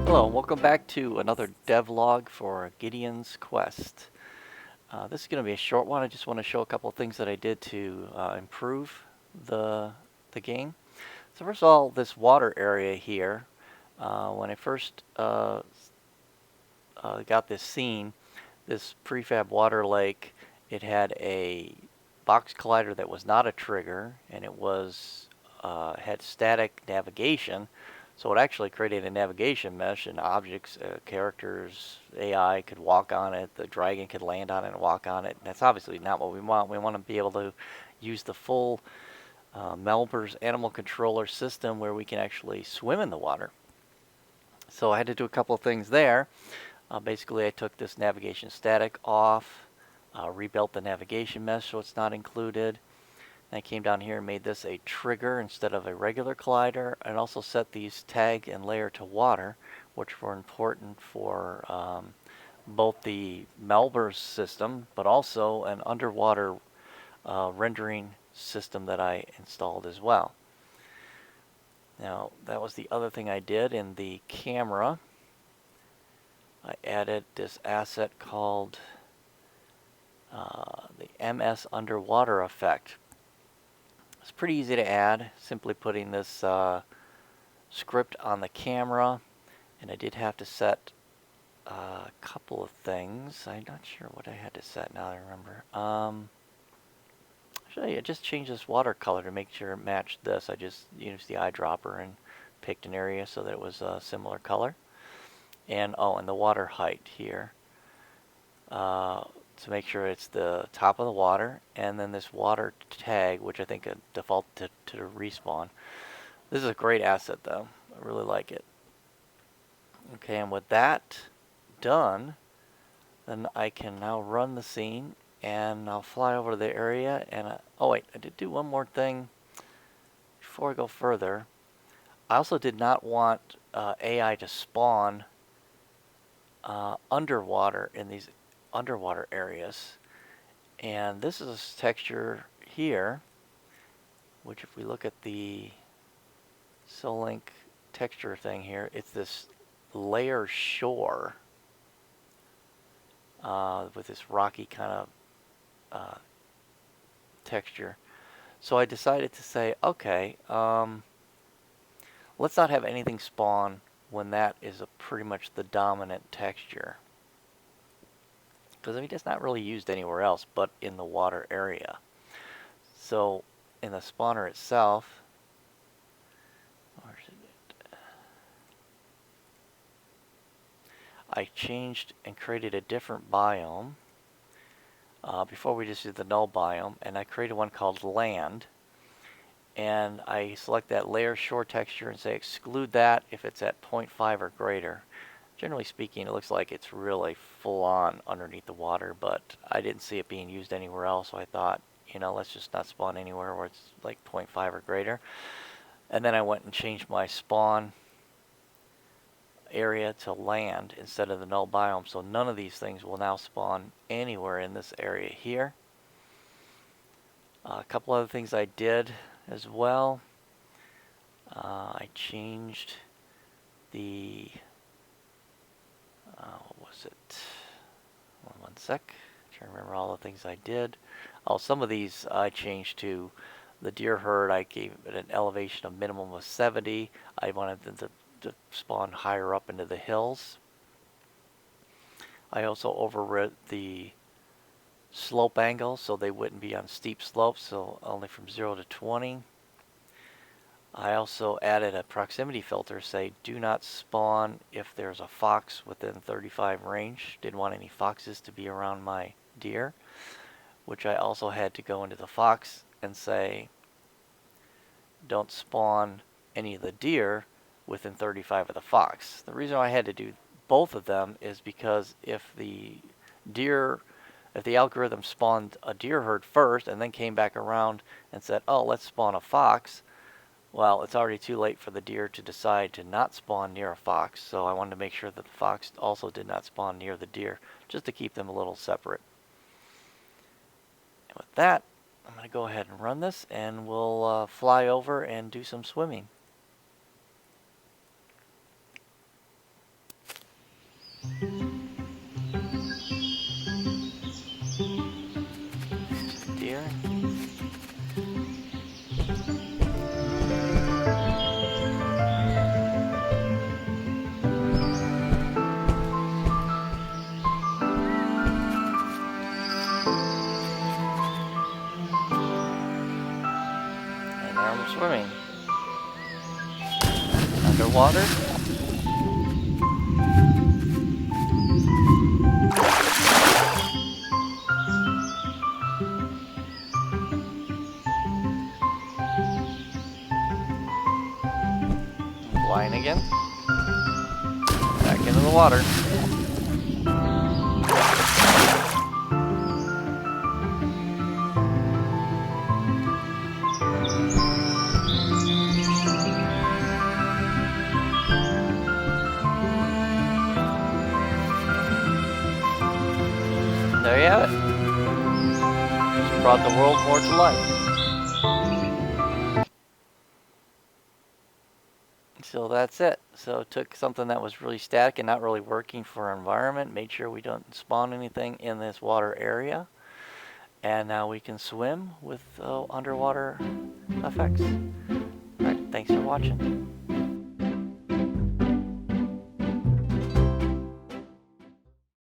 Hello, and welcome back to another devlog for Gideon's Quest. This is going to be a short one. I just want to show a couple of things that I did to improve the, the game. So first of all, this water area here, when I first got this scene, this prefab water lake, it had a box collider that was not a trigger, and it was had static navigation. So it actually created a navigation mesh, and objects, characters, AI could walk on it. The dragon could land on it and walk on it. And that's obviously not what we want. We want to be able to use the full Melber's animal controller system where we can actually swim in the water. So I had to do a couple of things there. Basically, I took this navigation static off, rebuilt the navigation mesh so it's not included. And I came down here and made this a trigger instead of a regular collider, and also set these tag and layer to water, which were important for both the Melber's system, but also an underwater rendering system that I installed as well. Now, that was the other thing I did in the camera. I added this asset called the MS underwater effect. It's pretty easy to add, simply putting this script on the camera, and I did have to set a couple of things. I'm not sure what I had to set now I remember. Actually, I just changed this watercolor to make sure it matched this. I just used the eyedropper and picked an area so that it was a similar color. And and the water height here. To make sure it's the top of the water, and then this water tag, which I think default to respawn. This is a great asset though. I really like it. Okay, and with that done, then I can now run the scene, and I'll fly over to the area, and oh wait, I did do one more thing before I go further. I also did not want AI to spawn underwater in these underwater areas. And this is a texture here, which if we look at the Solink texture thing here, it's this layer shore with this rocky kind of texture. So I decided to say, okay, let's not have anything spawn when that is pretty much the dominant texture. Because I mean, it's not really used anywhere else but in the water area. So in the spawner itself, I changed and created a different biome. Before we just did the null biome, and I created one called land. And I select that layer shore texture and say exclude that if it's at 0.5 or greater. Generally speaking, it looks like it's really full on underneath the water, but I didn't see it being used anywhere else, so I thought, you know, let's just not spawn anywhere where it's like 0.5 or greater. And then I went and changed my spawn area to land instead of the null biome, so none of these things will now spawn anywhere in this area here. A couple other things I did as well. I changed the what was it? One sec. Trying to remember all the things I did. Oh, some of these I changed to the deer herd. I gave it an elevation of minimum of 70. I wanted them to spawn higher up into the hills. I also overrid the slope angle so they wouldn't be on steep slopes, so only from 0 to 20. I also added a proximity filter, say do not spawn if there's a fox within 35 range. Didn't want any foxes to be around my deer, which I also had to go into the fox and say don't spawn any of the deer within 35 of the fox. The reason I had to do both of them is because if the algorithm spawned a deer herd first and then came back around and said, oh, let's spawn a fox, well, it's already too late for the deer to decide to not spawn near a fox, so I wanted to make sure that the fox also did not spawn near the deer, just to keep them a little separate. And with that, I'm going to go ahead and run this, and we'll fly over and do some swimming. here. And there I'm swimming. Underwater. Flying again. Back into the water. There you have it. Just brought the world more to life. So that's it. So it took something that was really static and not really working for our environment, made sure we don't spawn anything in this water area, and now we can swim with underwater effects. All right, thanks for watching.